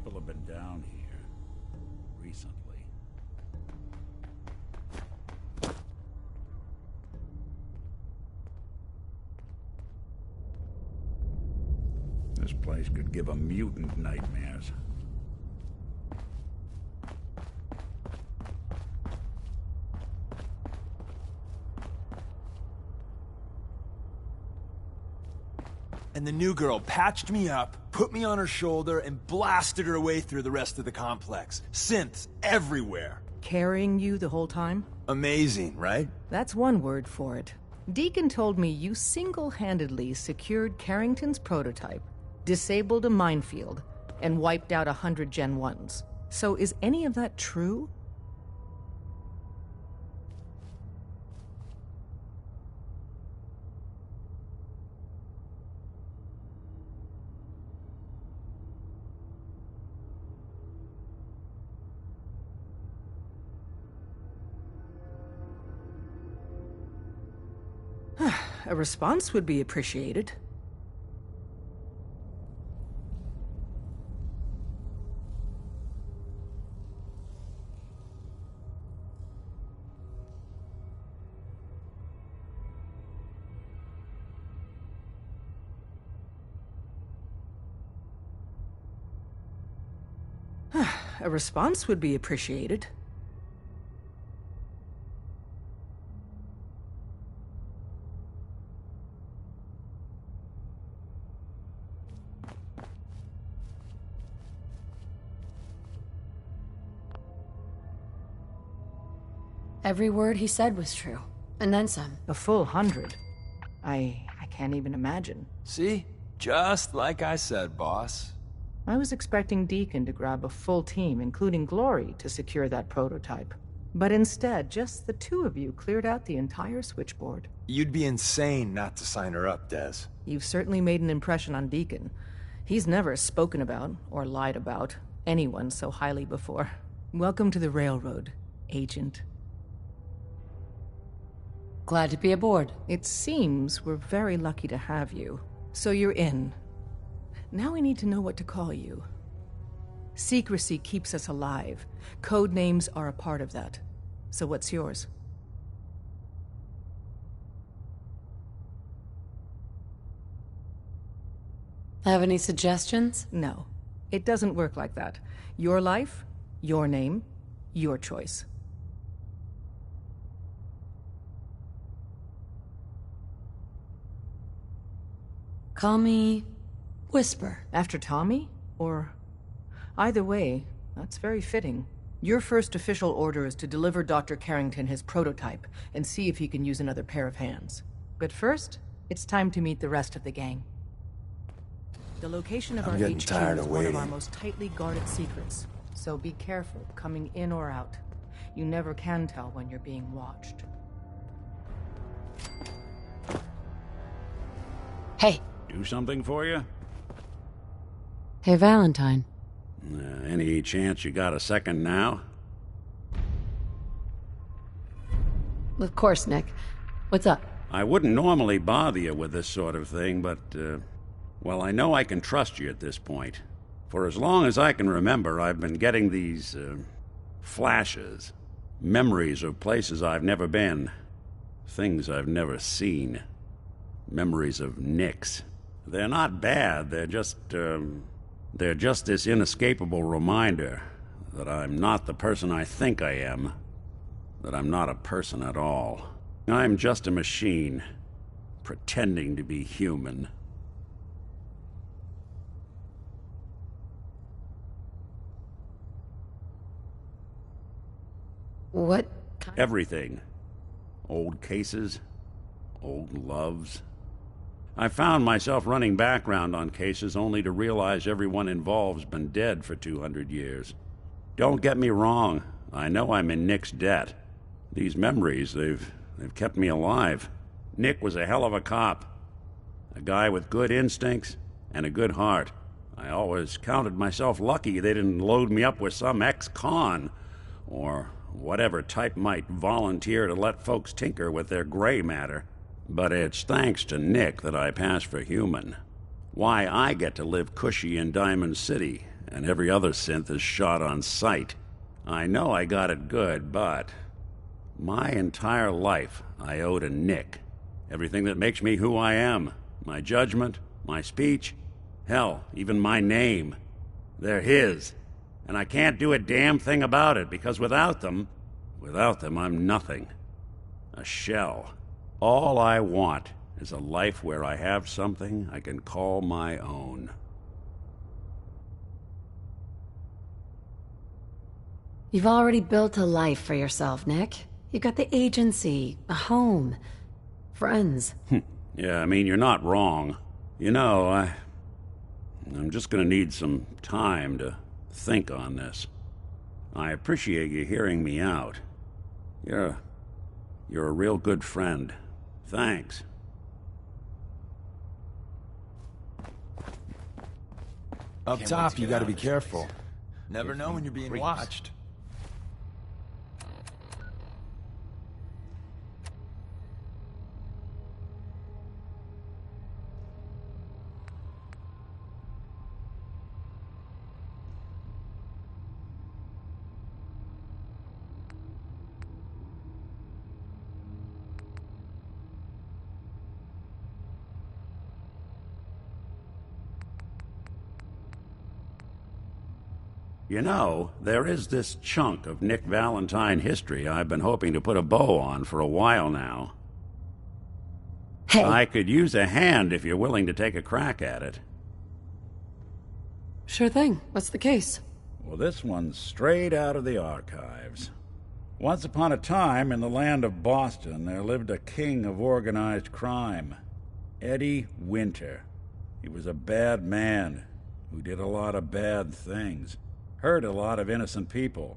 People have been down here recently. This place could give a mutant nightmares. And the new girl patched me up, put me on her shoulder, and blasted her way through the rest of the complex. Synths everywhere. Carrying you the whole time? Amazing, right? That's one word for it. Deacon told me you single-handedly secured Carrington's prototype, disabled a minefield, and wiped out 100 Gen 1s. So is any of that true? A response would be appreciated. A response would be appreciated. Every word he said was true. And then some. A full 100. I can't even imagine. See? Just like I said, boss. I was expecting Deacon to grab a full team, including Glory, to secure that prototype. But instead, just the two of you cleared out the entire switchboard. You'd be insane not to sign her up, Des. You've certainly made an impression on Deacon. He's never spoken about, or lied about, anyone so highly before. Welcome to the Railroad, Agent. Glad to be aboard. It seems we're very lucky to have you. So you're in. Now we need to know what to call you. Secrecy keeps us alive. Code names are a part of that. So what's yours? Have any suggestions? No. It doesn't work like that. Your life, your name, your choice. Call me Whisper. After Tommy? Or... Either way, that's very fitting. Your first official order is to deliver Dr. Carrington his prototype and see if he can use another pair of hands. But first, it's time to meet the rest of the gang. The location of our getting HQ tired is of one of waiting. our most tightly guarded secrets, so be careful coming in or out. You never can tell when you're being watched. Hey. Do something for you? Hey, Valentine. Any chance you got a second now? Of course, Nick. What's up? I wouldn't normally bother you with this sort of thing, but, well, I know I can trust you at this point. For as long as I can remember, I've been getting these, flashes. Memories of places I've never been. Things I've never seen. Memories of Nicks. They're not bad, they're just this inescapable reminder that I'm not the person I think I am. That I'm not a person at all. I'm just a machine, pretending to be human. What? Everything. Old cases, old loves. I found myself running background on cases only to realize everyone involved's been dead for 200 years. Don't get me wrong, I know I'm in Nick's debt. These memories, they've kept me alive. Nick was a hell of a cop. A guy with good instincts and a good heart. I always counted myself lucky they didn't load me up with some ex-con, or whatever type might volunteer to let folks tinker with their gray matter. But it's thanks to Nick that I pass for human. Why I get to live cushy in Diamond City and every other synth is shot on sight. I know I got it good, but my entire life I owe to Nick. Everything that makes me who I am. My judgment, my speech, hell, even my name. They're his. And I can't do a damn thing about it, because without them, I'm nothing. A shell. All I want is a life where I have something I can call my own. You've already built a life for yourself, Nick. You got the agency, a home, friends. Yeah, I mean, you're not wrong. You know, I'm just gonna need some time to think on this. I appreciate you hearing me out. You're a real good friend. Thanks. Up top, you gotta be careful. Never know when you're being watched. You know, there is this chunk of Nick Valentine history I've been hoping to put a bow on for a while now. Hey! I could use a hand if you're willing to take a crack at it. Sure thing. What's the case? Well, this one's straight out of the archives. Once upon a time, in the land of Boston, there lived a king of organized crime, Eddie Winter. He was a bad man who did a lot of bad things. Hurt a lot of innocent people.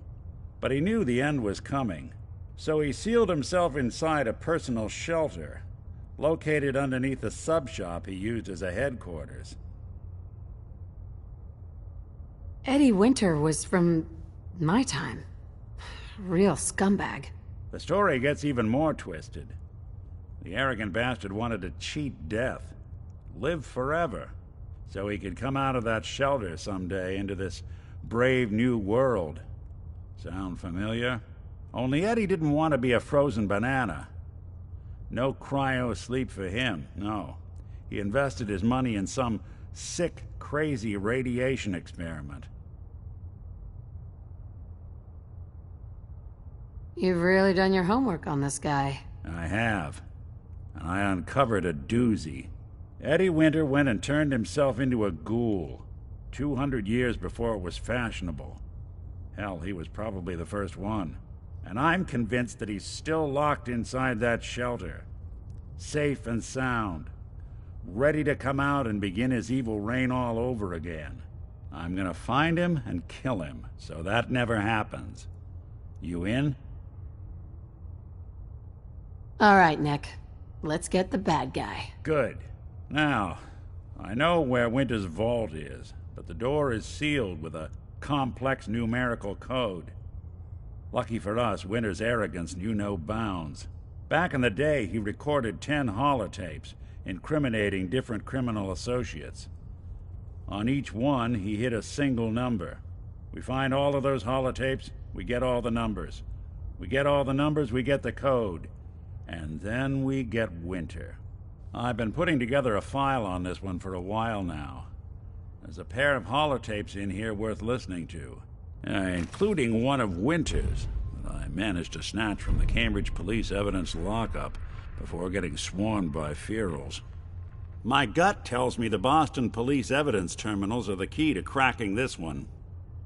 But he knew the end was coming, so he sealed himself inside a personal shelter, located underneath a sub-shop he used as a headquarters. Eddie Winter was from my time. Real scumbag. The story gets even more twisted. The arrogant bastard wanted to cheat death, live forever, so he could come out of that shelter someday into this brave new world. Sound familiar? Only Eddie didn't want to be a frozen banana. No cryo sleep for him, no. He invested his money in some sick, crazy radiation experiment. You've really done your homework on this guy. I have. And I uncovered a doozy. Eddie Winter went and turned himself into a ghoul. 200 years before it was fashionable. Hell, he was probably the first one. And I'm convinced that he's still locked inside that shelter. Safe and sound. Ready to come out and begin his evil reign all over again. I'm gonna find him and kill him, so that never happens. You in? All right, Nick. Let's get the bad guy. Good. Now, I know where Winter's vault is, but the door is sealed with a complex numerical code. Lucky for us, Winter's arrogance knew no bounds. Back in the day, he recorded 10 holotapes, incriminating different criminal associates. On each one, he hit a single number. We find all of those holotapes, we get all the numbers. We get all the numbers, we get the code. And then we get Winter. I've been putting together a file on this one for a while now. There's a pair of holotapes in here worth listening to, including one of Winter's that I managed to snatch from the Cambridge police evidence lockup before getting swarmed by ferals. My gut tells me the Boston police evidence terminals are the key to cracking this one.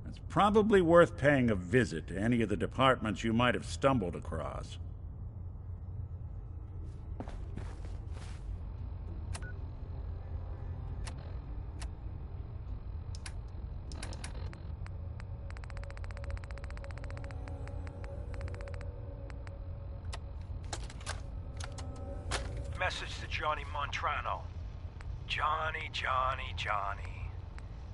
It's probably worth paying a visit to any of the departments you might have stumbled across. Message to Johnny Montrano. Johnny.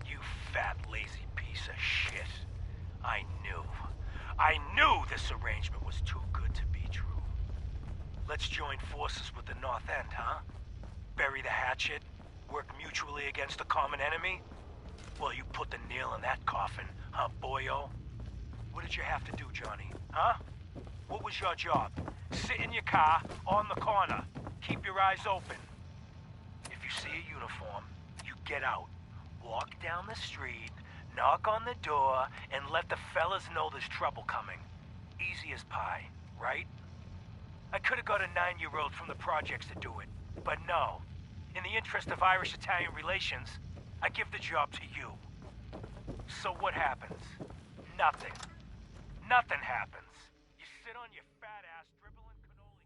You fat, lazy piece of shit. I knew this arrangement was too good to be true. Let's join forces with the North End, huh? Bury the hatchet, work mutually against a common enemy? Well, you put the nail in that coffin, huh, boyo? What did you have to do, Johnny? Huh? What was your job? Sit in your car, on the corner. Keep your eyes open. If you see a uniform, you get out. Walk down the street, knock on the door, and let the fellas know there's trouble coming. Easy as pie, right? I could have got a 9-year-old from the projects to do it, but no. In the interest of Irish-Italian relations, I give the job to you. So what happens? Nothing. Nothing happens. You sit on your fat ass dribbling cannoli.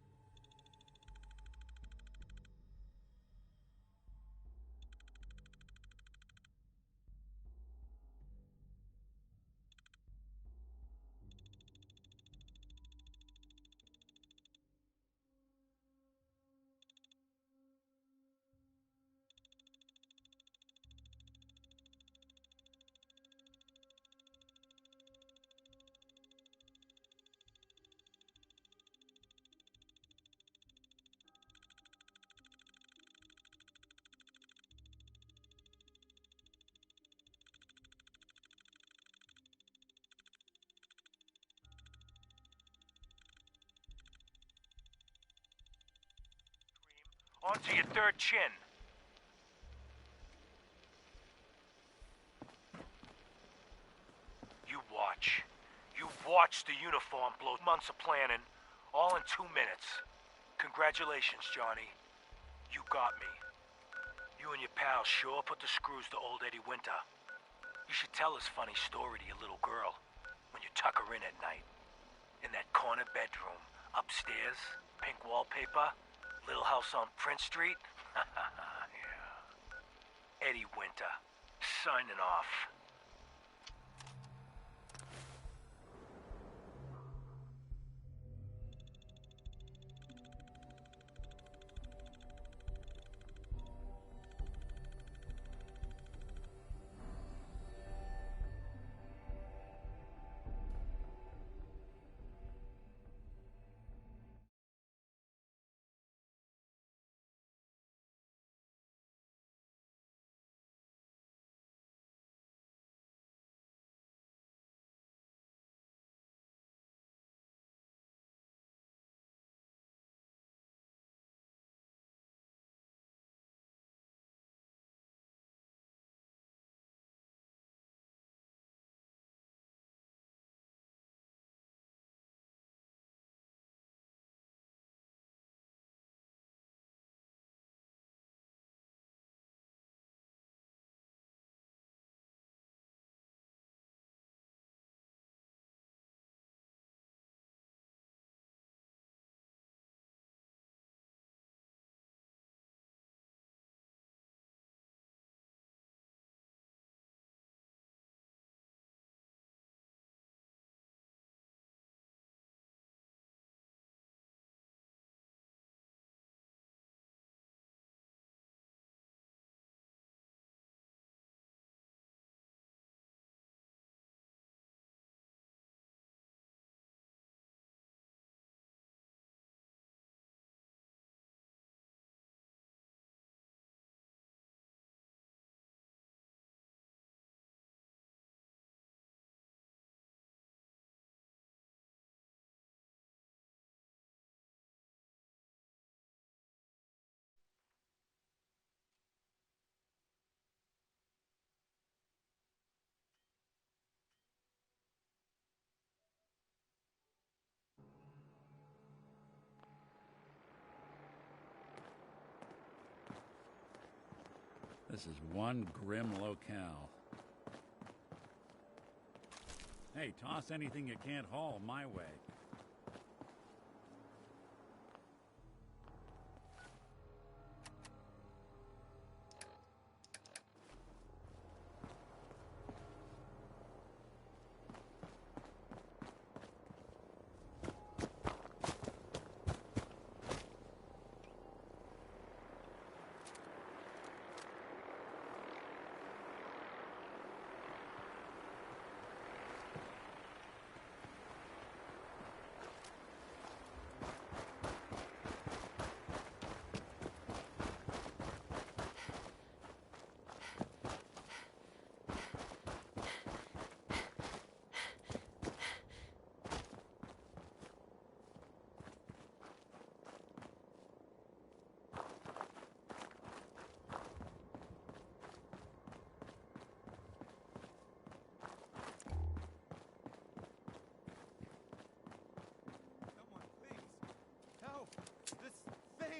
Onto your third chin. You watch. You watch the uniform blow months of planning, all in 2 minutes. Congratulations, Johnny. You got me. You and your pals sure put the screws to old Eddie Winter. You should tell this funny story to your little girl when you tuck her in at night. In that corner bedroom, upstairs, pink wallpaper, little house on Prince Street. Yeah. Eddie Winter, signing off. This is one grim locale. Hey, toss anything you can't haul my way.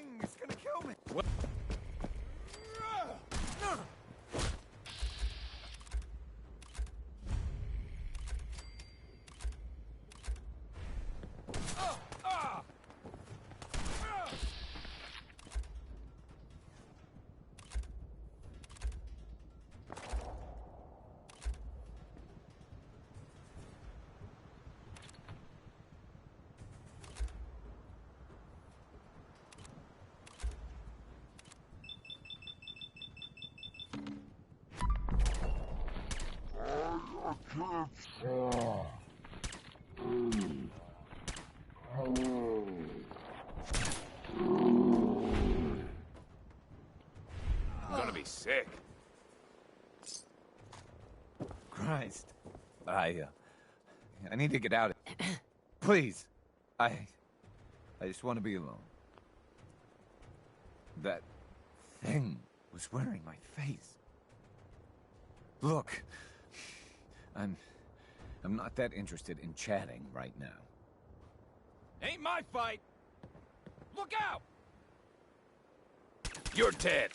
thing! It's gonna kill me! What? I'm gonna be sick. Christ. I need to get out. Please. I just want to be alone. That thing was wearing my face. Look. I'm not that interested in chatting right now. Ain't my fight. Look out! You're dead.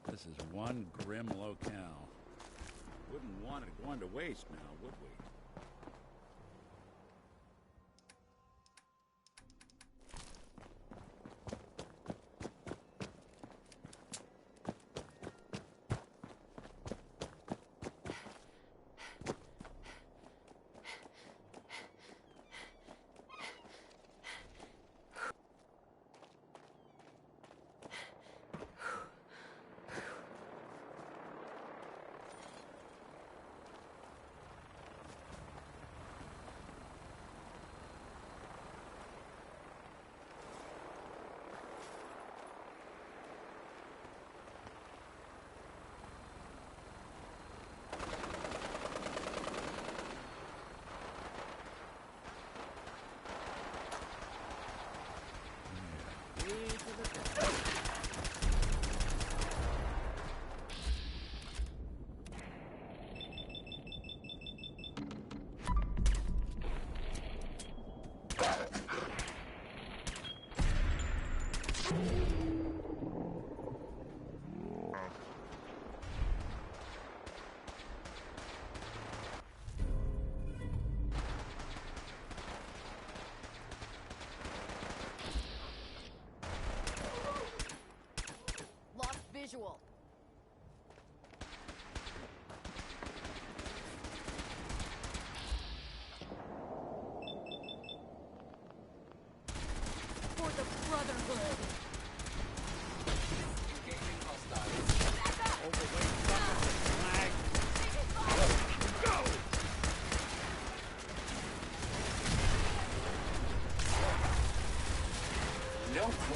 This is one grim locale. Wouldn't want it going to waste now, would we?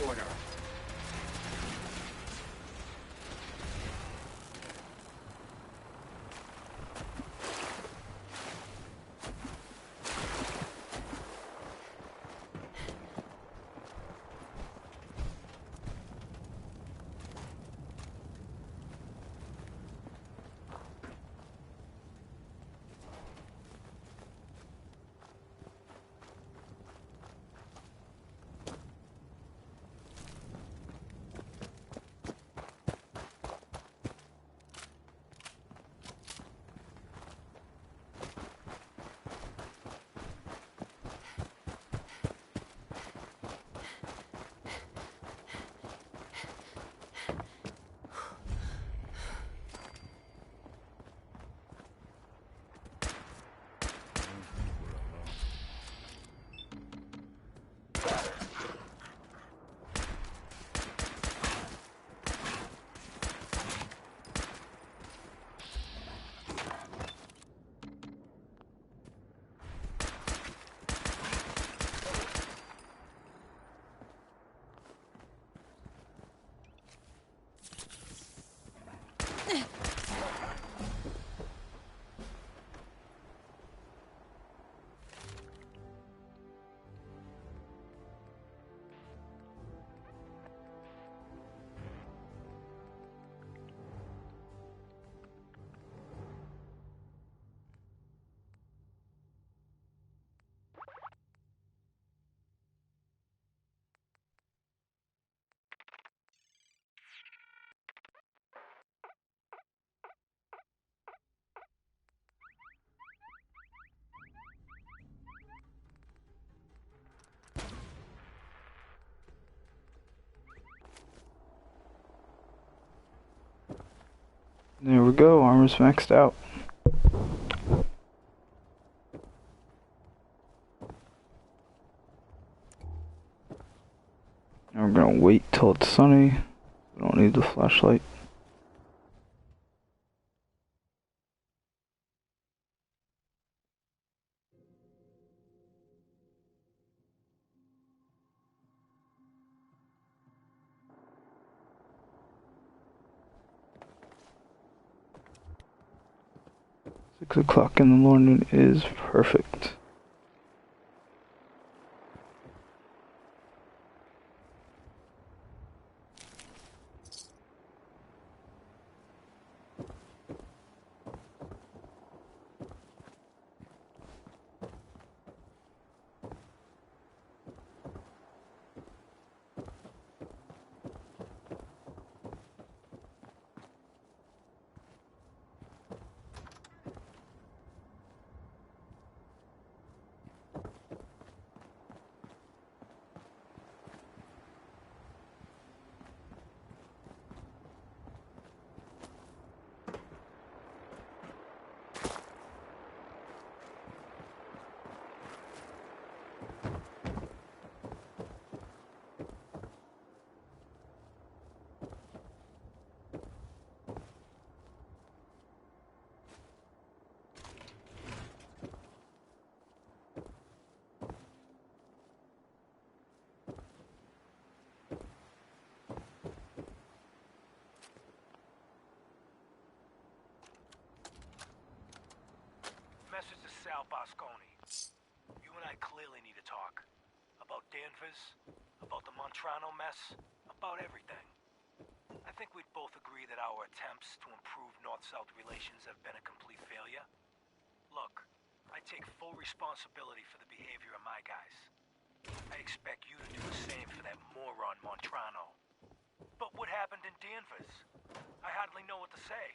corner. There we go, armor's maxed out. Now we're gonna wait till it's sunny. We don't need the flashlight. Six o'clock in the morning is perfect. Message to Sal Bosconi. You and I clearly need to talk. About Danvers, about the Montrano mess, about everything. I think we'd both agree that our attempts to improve North-South relations have been a complete failure. Look, I take full responsibility for the behavior of my guys. I expect you to do the same for that moron Montrano. But what happened in Danvers? I hardly know what to say.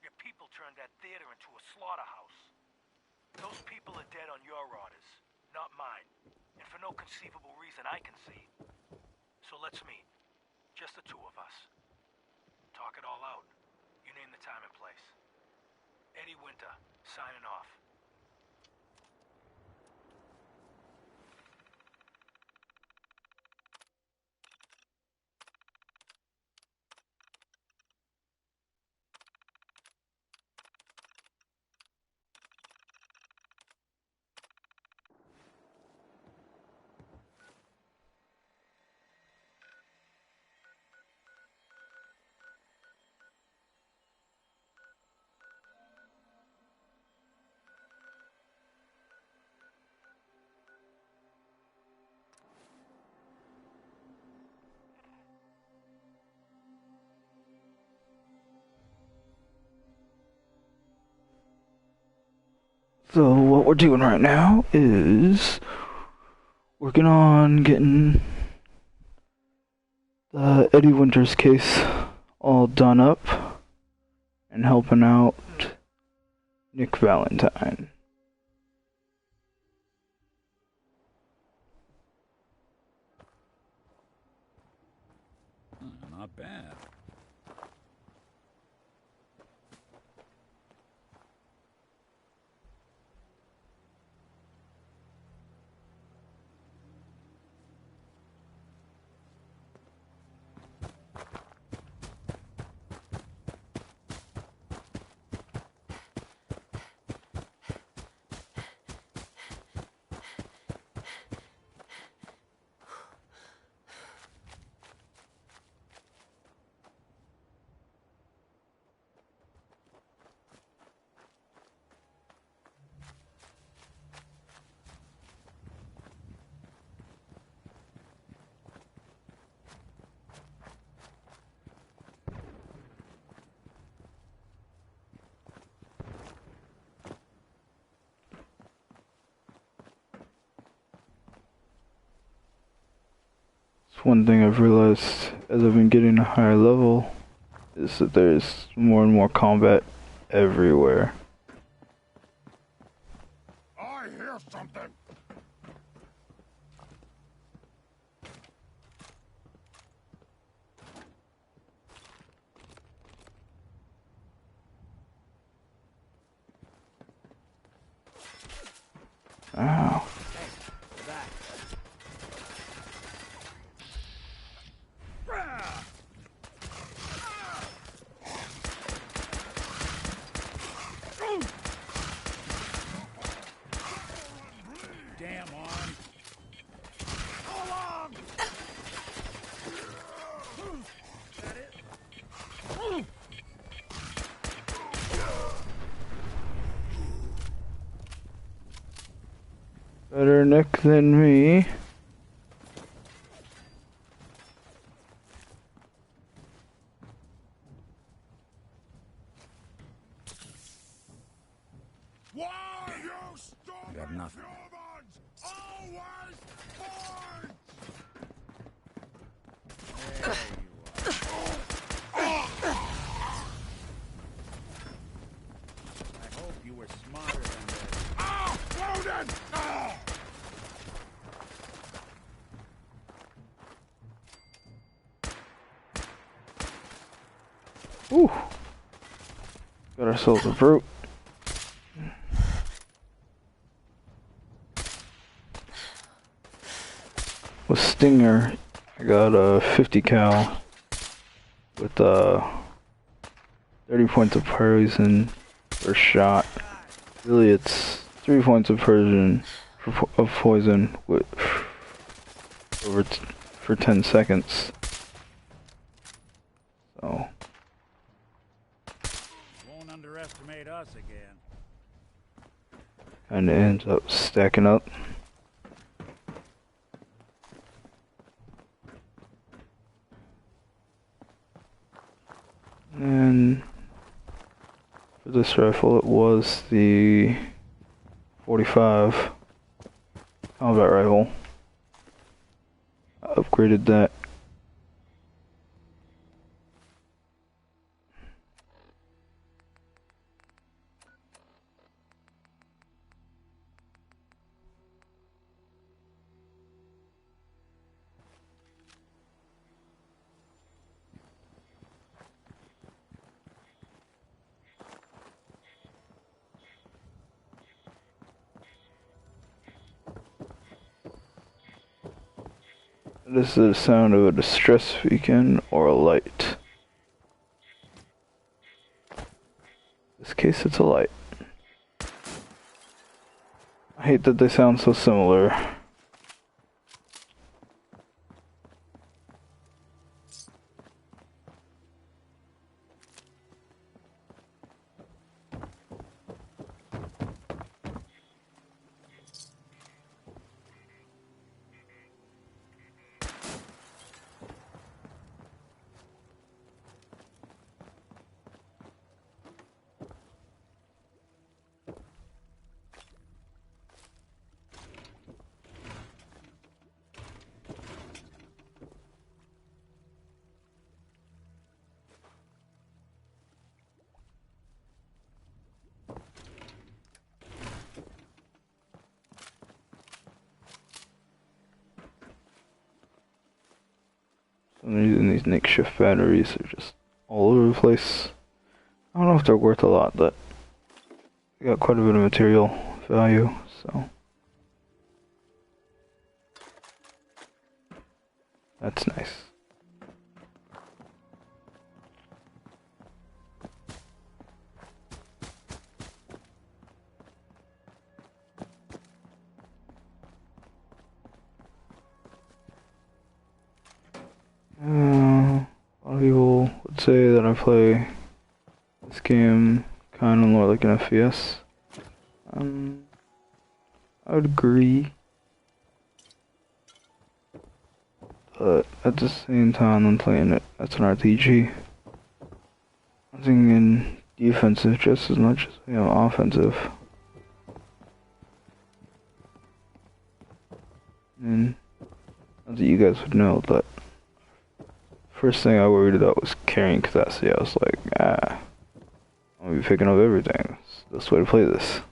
Your people turned that theater into a slaughterhouse. Those people are dead on your orders, not mine. And for no conceivable reason I can see. So let's meet. Just the two of us. Talk it all out. You name the time and place. Eddie Winter, signing off. So what we're doing right now is working on getting the Eddie Winters case all done up and helping out Nick Valentine. Not bad. One thing I've realized as I've been getting a higher level is that there's more and more combat everywhere. I hear something. Ow. Damn arm. That it? Better Nick than me. Why you stupid I got nothing. humans always fight? I hope you were smarter than this. Ah, loaded! Ah! Ooh. Got ourselves a brute. With Stinger, I got a 50 cal with 30 points of poison per shot. Really, it's 3 points of poison with for 10 seconds. So Won't underestimate us again. kind of ends up stacking up. And for this rifle, it was the 45 combat rifle. I upgraded that. This is the sound of a distress beacon or a light. In this case, it's a light. I hate that they sound so similar. I'm using these makeshift batteries. They're just all over the place. I don't know if they're worth a lot, but they got quite a bit of material value, so that's nice. A lot of people would say that I play this game kind of more like an FPS. I would agree, but at the same time I'm playing it as an RPG. I'm thinking defensive just as much as, you know, offensive. And not that you guys would know, but first thing I worried about was carrying capacity. I was like, I'm gonna be picking up everything. It's the best way to play this.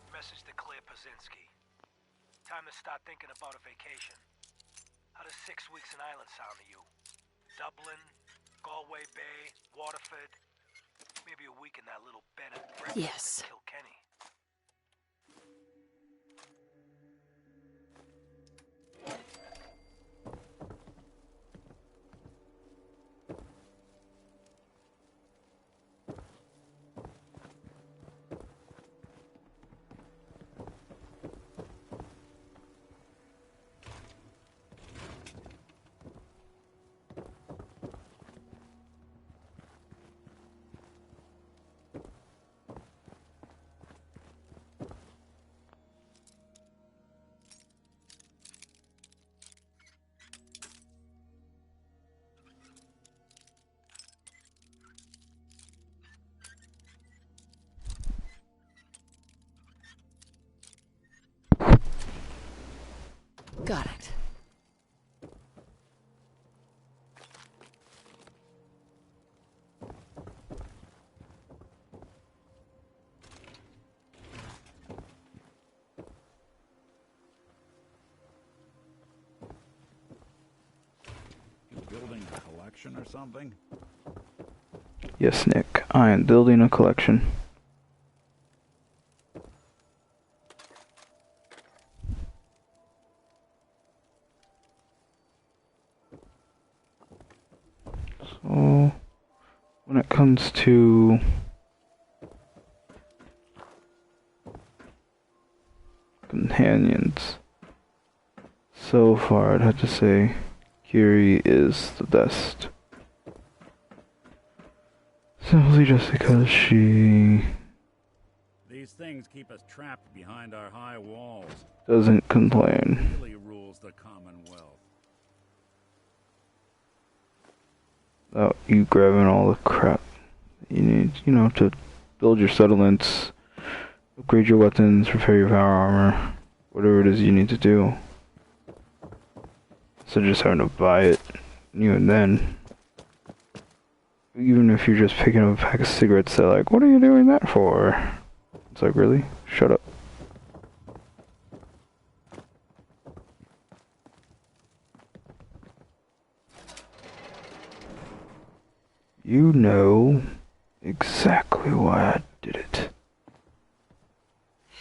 Message to Claire Pazinski. Time to start thinking about a vacation. How does 6 weeks in Ireland sound to you? Dublin, Galway Bay, Waterford. Maybe a week in that little bed and breakfast Yes. in Kilkenny. Got it. You building a collection or something? Yes, Nick, I am building a collection. So, when it comes to companions, so far I'd have to say Kiri is the best. Simply just because she These things keep us trapped behind our high walls. doesn't complain. Really rules the Commonwealth. About you grabbing all the crap you need, you know, to build your settlements, upgrade your weapons, repair your power armor, whatever it is you need to do. So just having to buy it, even then, even if you're just picking up a pack of cigarettes, they're like, what are you doing that for? It's like, really? Shut up. You know exactly why I did it.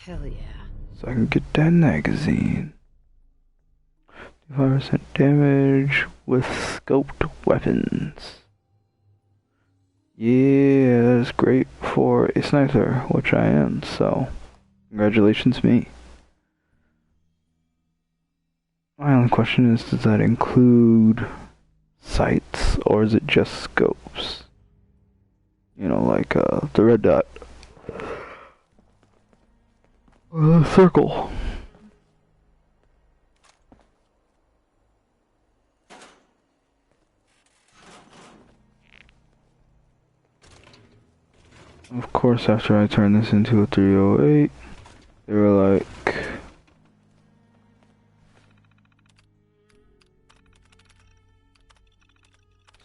Hell yeah. So I can get that magazine. 5% damage with scoped weapons. Yeah, that's great for a sniper, which I am, so congratulations me. My only question is, does that include sights, or is it just scopes? You know, like the red dot. Or the circle. Of course, after I turned this into a 308, they were like,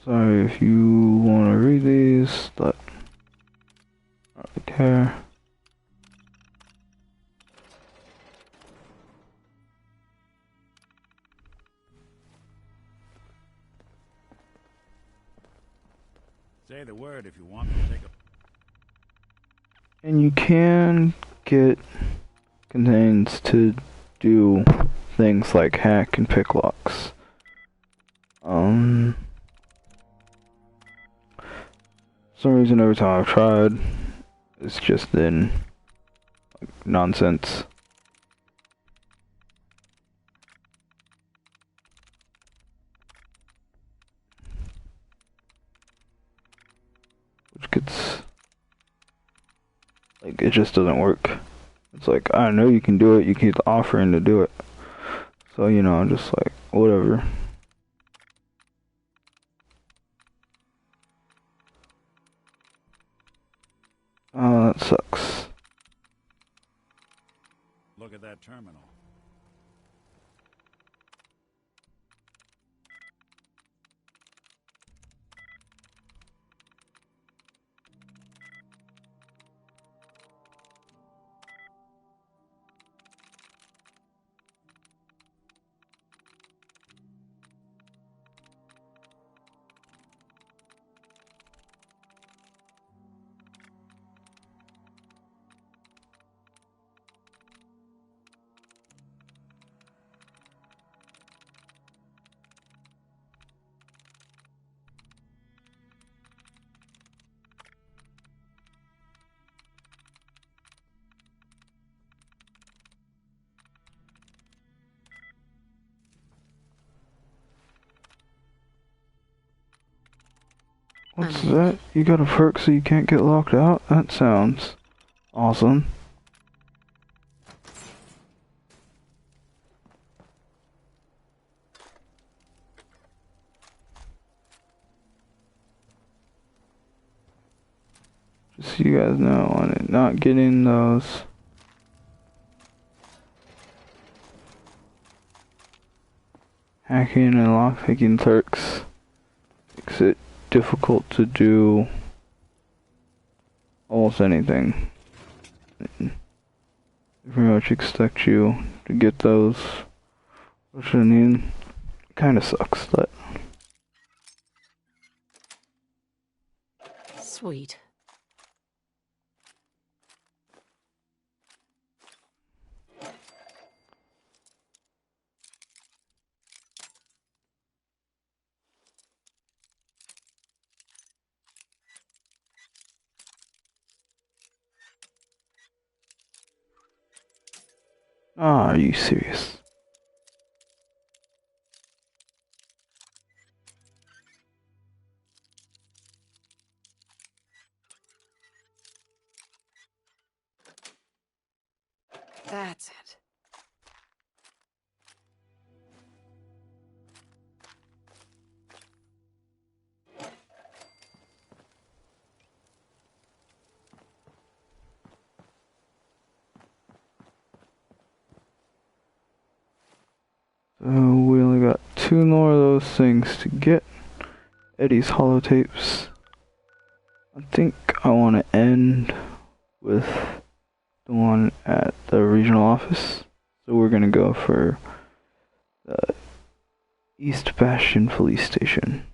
sorry if you want to read these, but I don't really care. Say the word if you want me to take a... And you can get contains to do things like hack and pick locks. For some reason every time I've tried, it's just been like, nonsense. Which gets, like, it just doesn't work. It's like, I know you can do it, you keep offering to do it. So, you know, I'm just like, whatever. Oh, that sucks. Look at that terminal. What's that? You got a perk so you can't get locked out? That sounds awesome. Just so you guys know, on it not getting those hacking and lockpicking perks makes it difficult to do almost anything. They pretty much expect you to get those, which I mean, kinda sucks, but... Sweet. Ah, are you serious? That's it. So we only got 2 more of those things to get. Eddie's holotapes. I think I want to end with the one at the regional office. So we're gonna go for the East Bastion Police Station.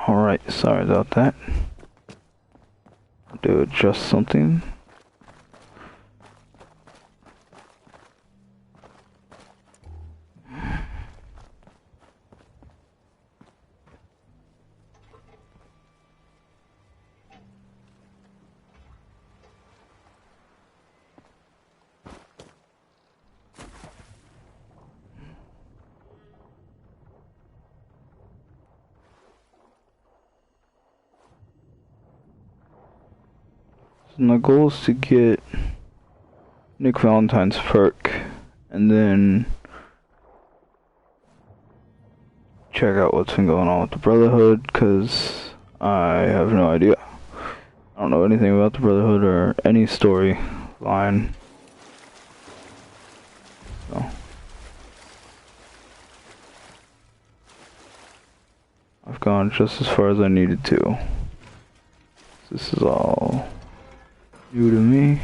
Alright, sorry about that. Do adjust something. My goal is to get Nick Valentine's perk and then check out what's been going on with the Brotherhood, because I have no idea. I don't know anything about the Brotherhood or any storyline. So I've gone just as far as I needed to. This is all new to me.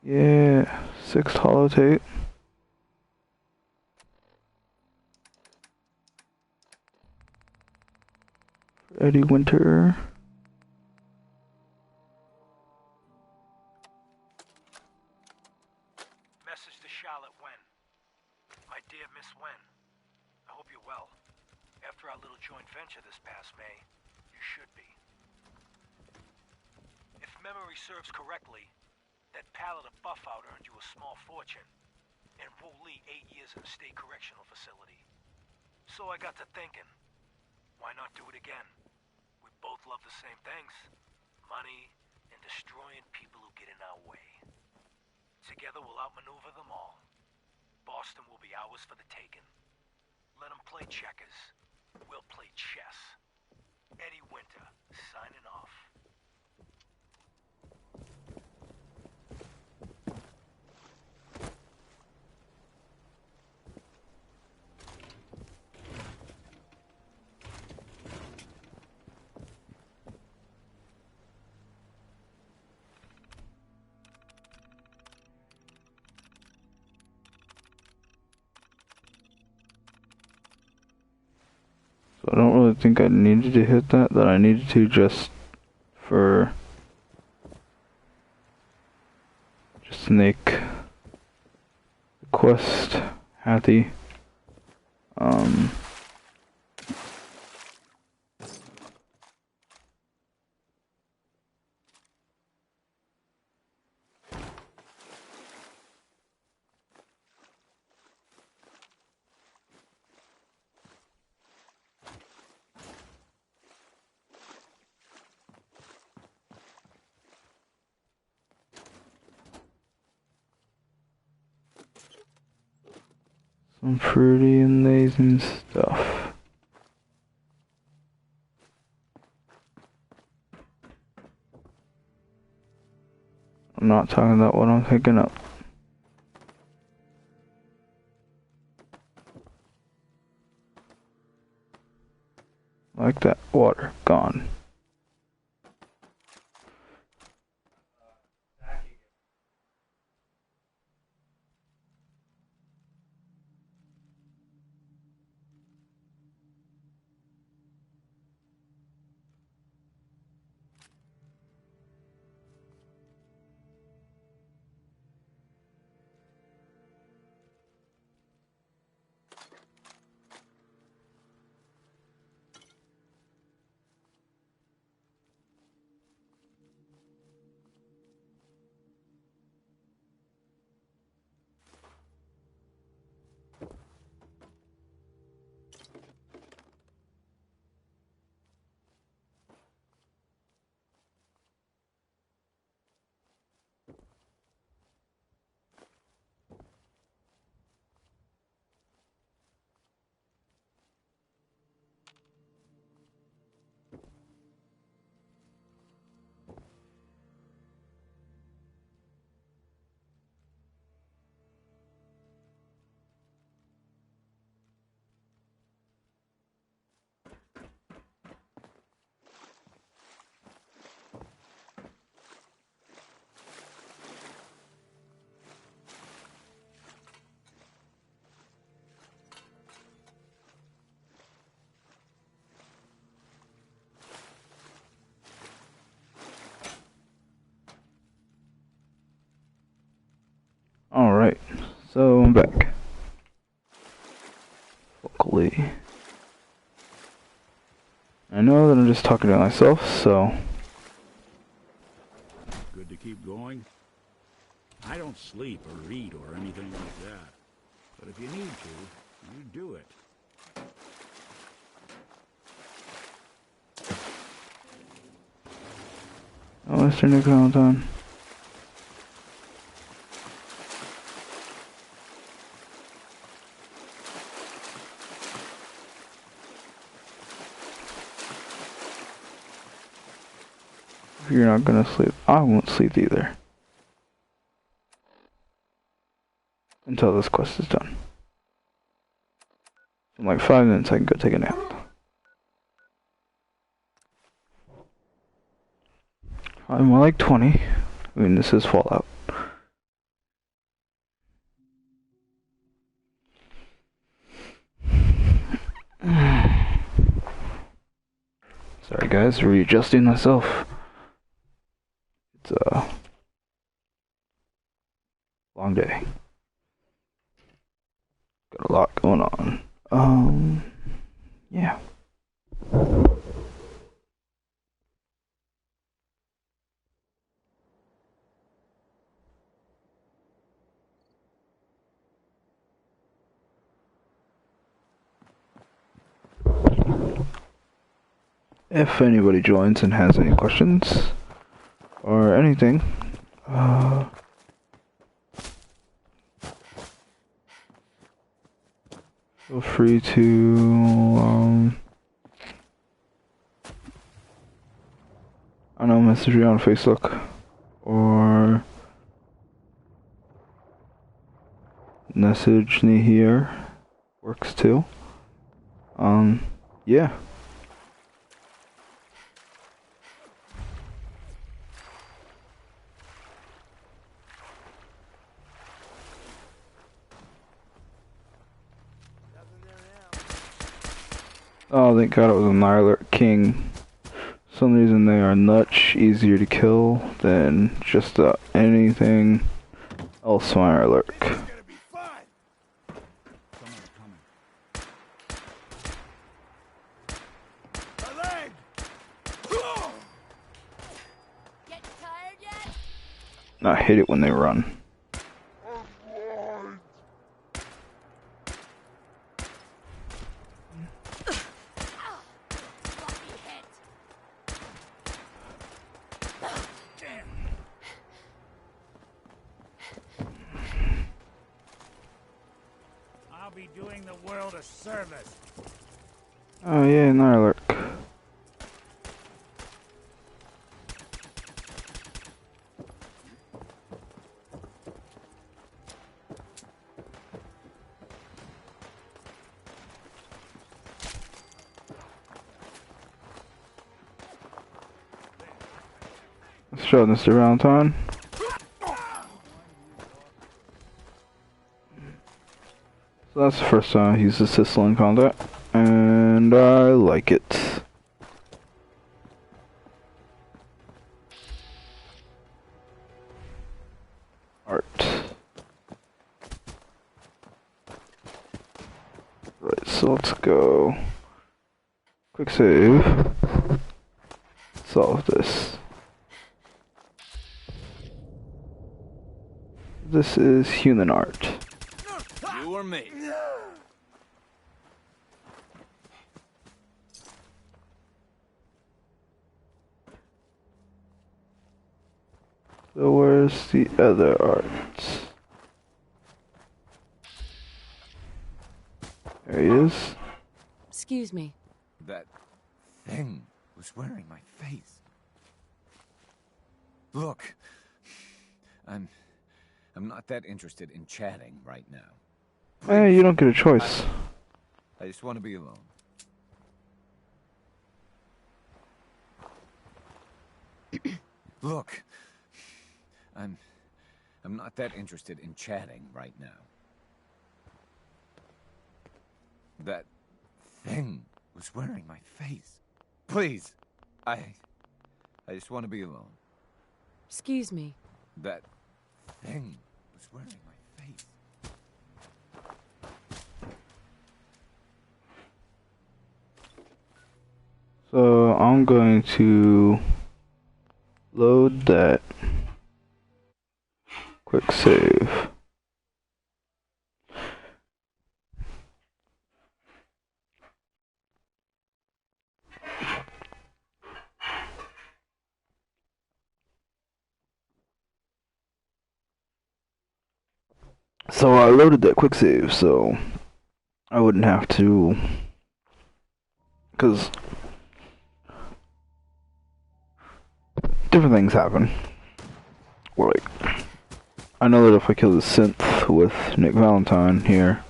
Yeah, 6th holotape. Eddie Winter. Message to Charlotte Wen. My dear Miss Wen, I hope you're well. After our little joint venture this past May, you should be. If memory serves correctly, that pallet of buff-out earned you a small fortune, and Wu Li 8 years in a state correctional facility. So I got to thinking, why not do it again? We both love the same things, money and destroying people who get in our way. Together we'll outmaneuver them all. Boston will be ours for the taking. Let them play checkers. We'll play chess. Eddie Winter, signing off. So I don't really think I needed to hit that I needed to just for just to make the quest happy. Some pretty amazing stuff. I'm not talking about what I'm picking up. Like that, water, gone. coming back. Locally. I know that I'm just talking to myself, so... Good to keep going? I don't sleep or eat or anything like that. But if you need to, you do it. Oh, Mr. Nick Valentine. If you're not gonna sleep, I won't sleep either. Until this quest is done. In like 5 minutes I can go take a nap. I'm more like 20. I mean, this is Fallout. Sorry guys, readjusting myself. It's a long day. Got a lot going on. Yeah. If anybody joins and has any questions or anything, feel free to, I don't know, message me on Facebook or message me here. Works too. Yeah. Oh, thank God it was a Nyalert King. For some reason they are much easier to kill than just anything else Nyalert. I hate it when they run. I'll be doing the world a service. Oh yeah, Nyalert. Let's show Mr. Valentine. So that's the first time I used the Sissel in combat, and I like it. Art. Right, so let's go. Quick save. Solve this. This is human art. You or me? So where's the other art? There he is. Excuse me. That thing was wearing my face. Look, I'm not that interested in chatting right now. Hey, you don't get a choice. I just want to be alone. Look, I'm not that interested in chatting right now. That thing was wearing my face. Please, I just want to be alone. Excuse me. That thing was wearing my face. So I'm going to load that quick save. So I loaded that quick save so I wouldn't have to, because different things happen. Or like, I know that if I kill the synth with Nick Valentine here,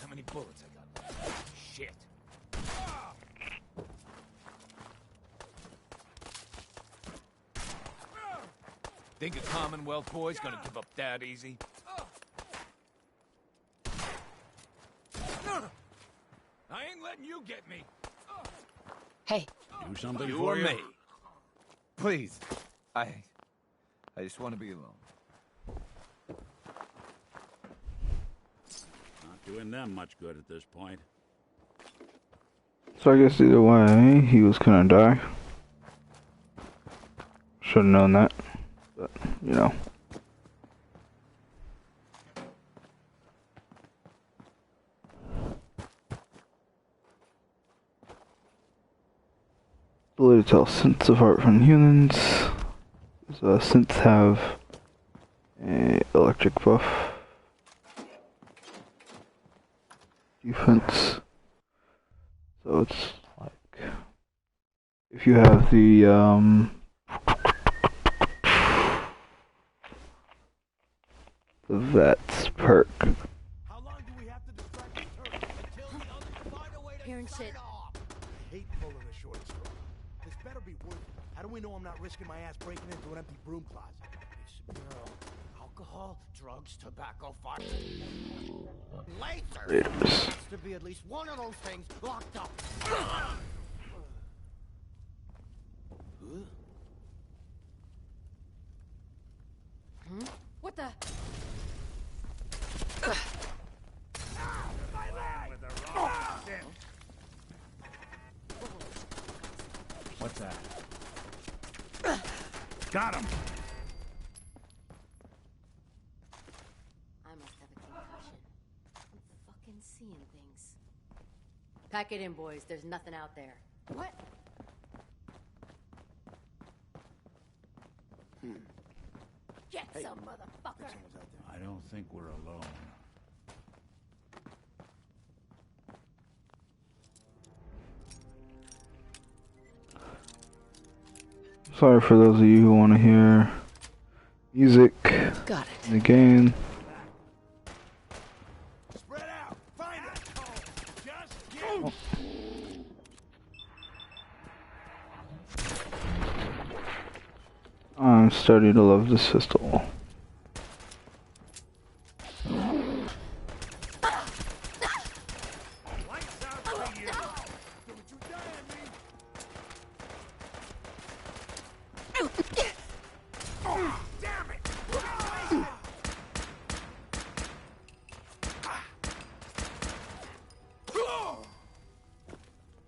How many bullets I got left? Shit. Think a Commonwealth boy's gonna give up that easy? I ain't letting you get me. Hey, Do something You for or you? me? Please. I just want to be alone. Not doing them much good at this point. so I guess either way, he was gonna die. Should've known that, but, you know. The way to tell synths apart from humans is synths have a electric buff defense. So it's like if you have the Vets perk. How long do we have to distract the turret until the others find a way to Hearing sign shit. off? I hate pulling the short straw. This better be worth it. How do we know I'm not risking my ass breaking into an empty broom closet? It's a girl. Alcohol, drugs, tobacco, fire. Lasers! Raiders. Has to be at least one of those things locked up. what the? What's that? Got him! I must have a concussion. I'm fucking seeing things. Pack it in, boys. There's nothing out there. What? Get some, motherfucker! I don't think we're alone. Sorry for those of you who want to hear music Got it. in the game. Spread out! Find it! Just get... I'm starting to love this pistol. Lights out for you! Don't you die on me! Damn it!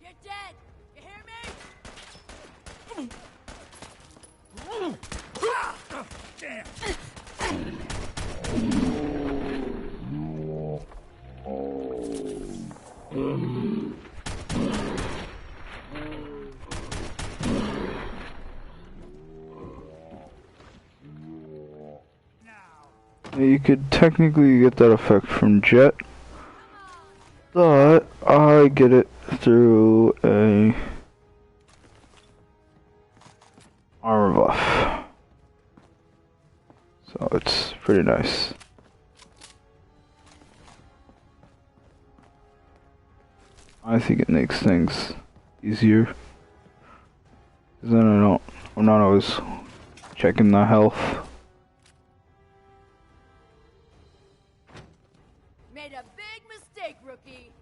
You're dead! You hear me? You could technically get that effect from Jet, but I get it through a armor buff. So it's pretty nice. I think it makes things easier. 'Cause then I'm not always checking the health. Made a big mistake, rookie.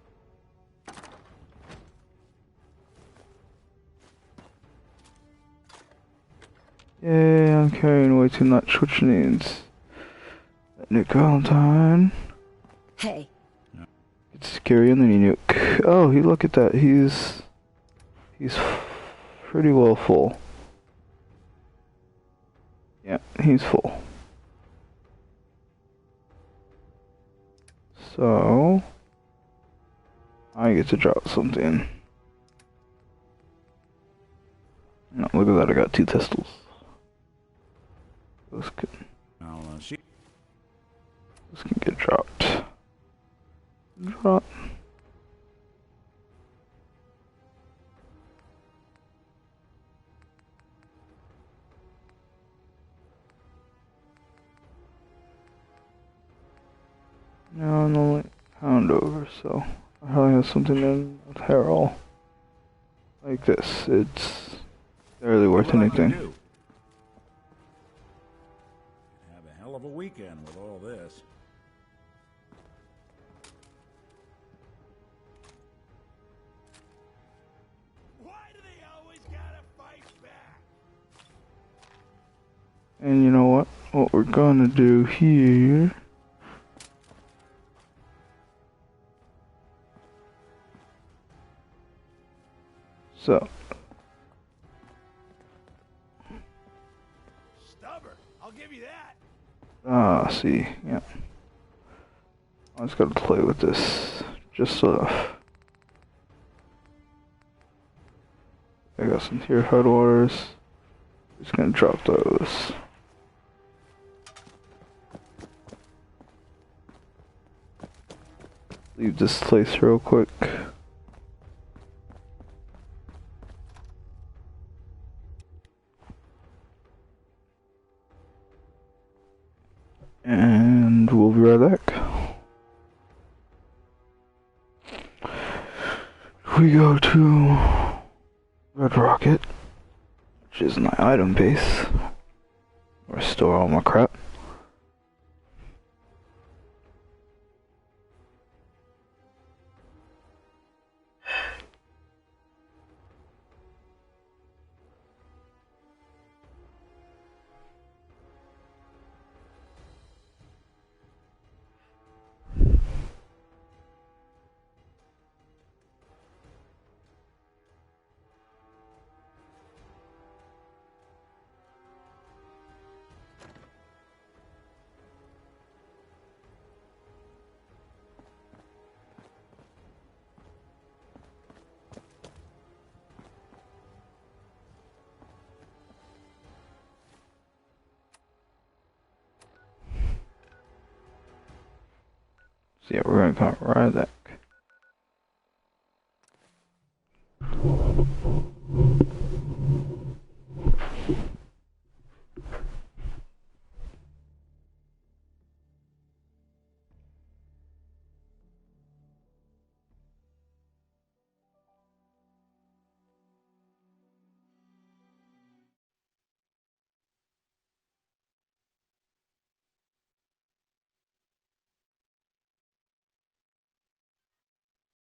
Yay, I'm carrying way too much, which means that Nick Valentine Hey. gets to carrying the nuke. Oh, look at that. He's pretty well full. Yeah, he's full. So I get to drop something. No, look at that, I got 2 pistols. This can get dropped. Drop. Now I'm only pound over, so I probably have something in with Harold. Like this. It's barely worth anything. Have a hell of a weekend with all this. Why do they always gotta fight back? And you know what? What we're gonna do here. So. Stubborn, I'll give you that. Ah, see, yeah. I just gotta play with this. Just I got some tier headwaters. Just gonna drop those. Leave this place real quick. And we'll be right back. We go to Red Rocket, which is my item base, where I store all my crap. So yeah, we're gonna come right back.